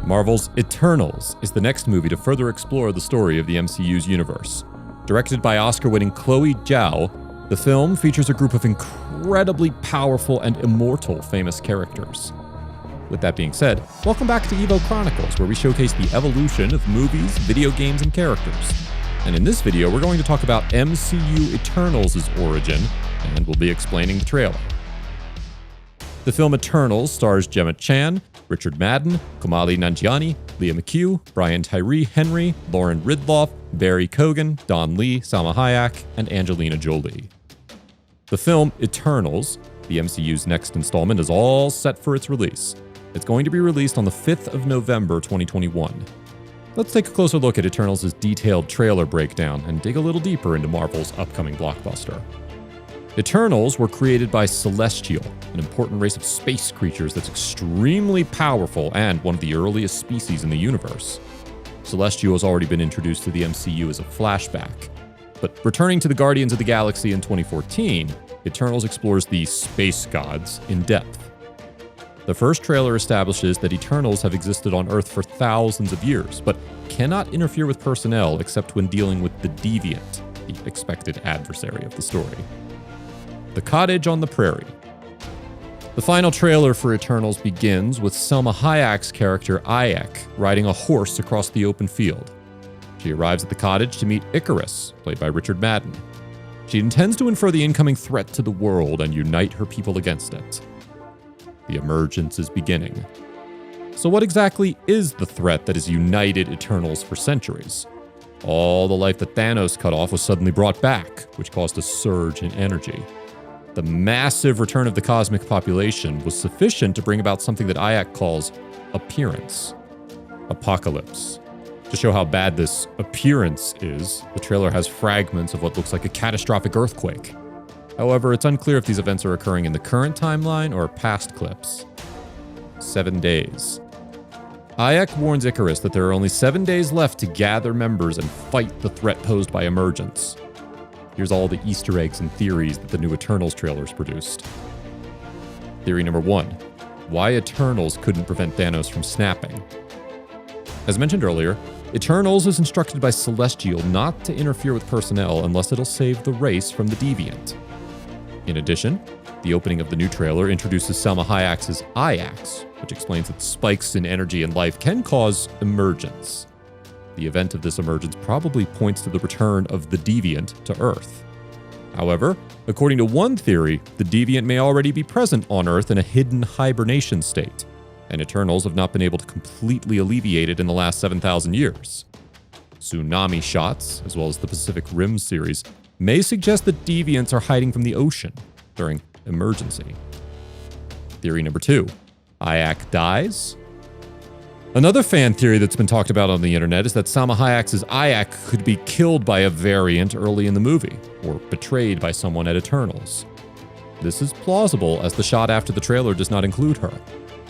Marvel's Eternals is the next movie to further explore the story of the MCU's universe. Directed by Oscar-winning Chloe Zhao, the film features a group of incredibly powerful and immortal famous characters. With that being said, welcome back to Evo Chronicles, where we showcase the evolution of movies, video games, and characters. And in this video, we're going to talk about MCU Eternals' origin, and we'll be explaining the trailer. The film Eternals stars Gemma Chan, Richard Madden, Kamali Nanjiani, Leah McHugh, Brian Tyree Henry, Lauren Ridloff, Barry Keoghan, Don Lee, Salma Hayek, and Angelina Jolie. The film Eternals, the MCU's next installment, is all set for its release. It's going to be released on the 5th of November 2021. Let's take a closer look at Eternals' detailed trailer breakdown and dig a little deeper into Marvel's upcoming blockbuster. Eternals were created by Celestial, an important race of space creatures that's extremely powerful and one of the earliest species in the universe. Celestial has already been introduced to the MCU as a flashback. But returning to the Guardians of the Galaxy in 2014, Eternals explores the space gods in depth. The first trailer establishes that Eternals have existed on Earth for thousands of years, but cannot interfere with personnel except when dealing with the Deviant, the expected adversary of the story. The Cottage on the Prairie. The final trailer for Eternals begins with Salma Hayek's character Ayek riding a horse across the open field. She arrives at the cottage to meet Icarus, played by Richard Madden. She intends to infer the incoming threat to the world and unite her people against it. The emergence is beginning. So what exactly is the threat that has united Eternals for centuries? All the life that Thanos cut off was suddenly brought back, which caused a surge in energy. The massive return of the cosmic population was sufficient to bring about something that Ayek calls appearance. Apocalypse. To show how bad this appearance is, the trailer has fragments of what looks like a catastrophic earthquake. However, it's unclear if these events are occurring in the current timeline or past clips. 7 days. Ayek warns Icarus that there are only 7 days left to gather members and fight the threat posed by emergence. Here's all the Easter eggs and theories that the new Eternals trailers produced. Theory number 1. Why Eternals couldn't prevent Thanos from snapping. As mentioned earlier, Eternals is instructed by Celestial not to interfere with personnel unless it'll save the race from the Deviant. In addition, the opening of the new trailer introduces Salma Hayek's Ajax, which explains that spikes in energy and life can cause emergence. The event of this emergence probably points to the return of the Deviant to Earth. However, according to one theory, the Deviant may already be present on Earth in a hidden hibernation state, and Eternals have not been able to completely alleviate it in the last 7,000 years. Tsunami shots, as well as the Pacific Rim series, may suggest that Deviants are hiding from the ocean during emergency. Theory number 2. Ayek dies? Another fan theory that's been talked about on the internet is that Salma Hayek's Ayek could be killed by a variant early in the movie, or betrayed by someone at Eternals. This is plausible as the shot after the trailer does not include her.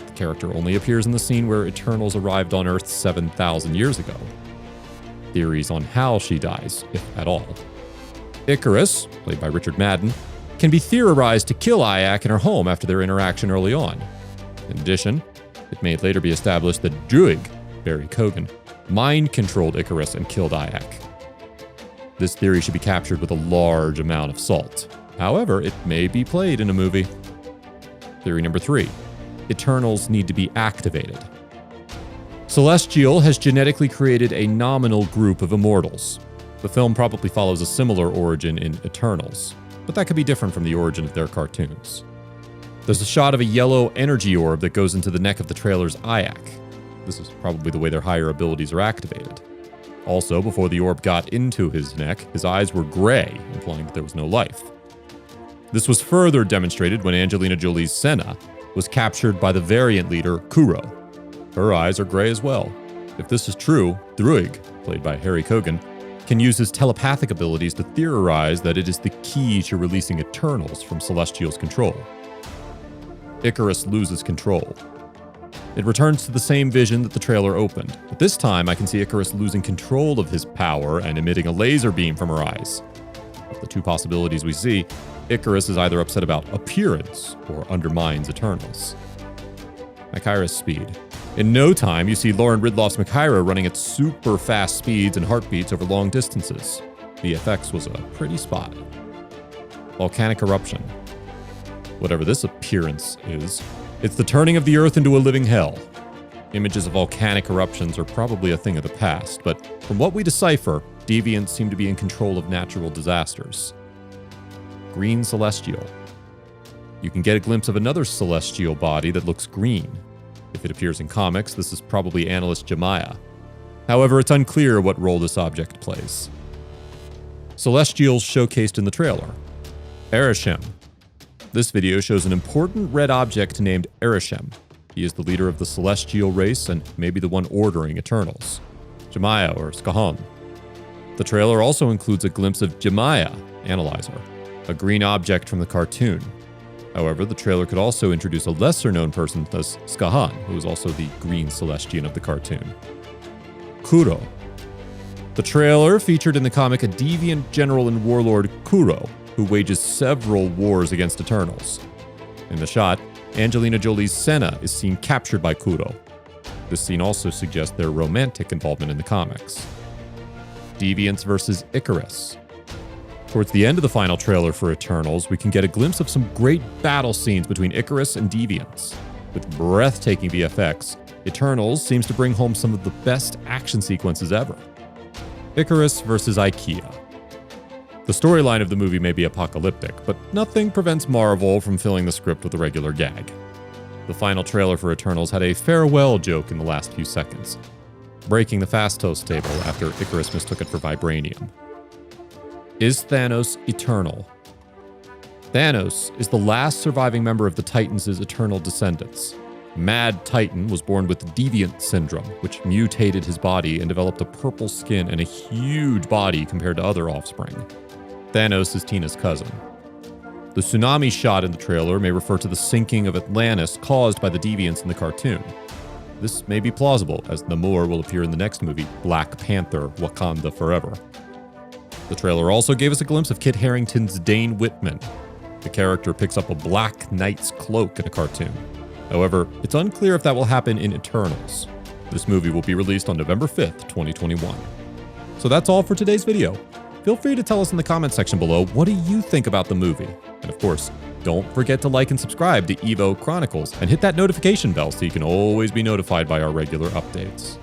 The character only appears in the scene where Eternals arrived on Earth 7,000 years ago. Theories on how she dies, if at all. Icarus, played by Richard Madden, can be theorized to kill Ayek in her home after their interaction early on. In addition, it may later be established that Druig, Barry Keoghan, mind-controlled Icarus and killed Ayek. This theory should be captured with a large amount of salt. However, it may be played in a movie. Theory number 3. Eternals need to be activated. Celestial has genetically created a nominal group of immortals. The film probably follows a similar origin in Eternals, but that could be different from the origin of their cartoons. There's a shot of a yellow energy orb that goes into the neck of the trailer's Ayek. This is probably the way their higher abilities are activated. Also, before the orb got into his neck, his eyes were gray, implying that there was no life. This was further demonstrated when Angelina Jolie's Senna was captured by the variant leader, Kuro. Her eyes are gray as well. If this is true, Druig, played by Barry Keoghan, can use his telepathic abilities to theorize that it is the key to releasing Eternals from Celestial's control. Icarus loses control. It returns to the same vision that the trailer opened, but this time I can see Icarus losing control of his power and emitting a laser beam from her eyes. Of the two possibilities we see, Icarus is either upset about appearance or undermines Eternals. Akira's speed. In no time, you see Lauren Ridloff's Makaira running at super fast speeds and heartbeats over long distances. VFX was a pretty spot. Volcanic eruption. Whatever this appearance is, it's the turning of the Earth into a living hell. Images of volcanic eruptions are probably a thing of the past, but from what we decipher, deviants seem to be in control of natural disasters. Green Celestial. You can get a glimpse of another celestial body that looks green. If it appears in comics, this is probably analyst Jemiah. However, it's unclear what role this object plays. Celestials showcased in the trailer. Arishem. This video shows an important red object named Arishem. He is the leader of the Celestial race and maybe the one ordering Eternals. Jemiah or Skahan. The trailer also includes a glimpse of Jemiah, Analyzer, a green object from the cartoon. However, the trailer could also introduce a lesser-known person as Skahan, who is also the green Celestian of the cartoon. Kuro. The trailer featured in the comic a deviant general and warlord, Kuro, who wages several wars against Eternals. In the shot, Angelina Jolie's Senna is seen captured by Kuro. This scene also suggests their romantic involvement in the comics. Deviants versus Icarus. Towards the end of the final trailer for Eternals, we can get a glimpse of some great battle scenes between Icarus and Deviants. With breathtaking VFX, Eternals seems to bring home some of the best action sequences ever. Icarus versus IKEA. The storyline of the movie may be apocalyptic, but nothing prevents Marvel from filling the script with a regular gag. The final trailer for Eternals had a farewell joke in the last few seconds, breaking the fast toast table after Icarus mistook it for vibranium. Is Thanos eternal? Thanos is the last surviving member of the Titans' eternal descendants. Mad Titan was born with Deviant Syndrome, which mutated his body and developed a purple skin and a huge body compared to other offspring. Thanos is Tina's cousin. The tsunami shot in the trailer may refer to the sinking of Atlantis caused by the Deviants in the cartoon. This may be plausible, as Namor will appear in the next movie, Black Panther: Wakanda Forever. The trailer also gave us a glimpse of Kit Harington's Dane Whitman. The character picks up a Black Knight's cloak in a cartoon. However, it's unclear if that will happen in Eternals. This movie will be released on November 5th, 2021. So that's all for today's video. Feel free to tell us in the comment section below, what do you think about the movie? And of course, don't forget to like and subscribe to Evo Chronicles and hit that notification bell so you can always be notified by our regular updates.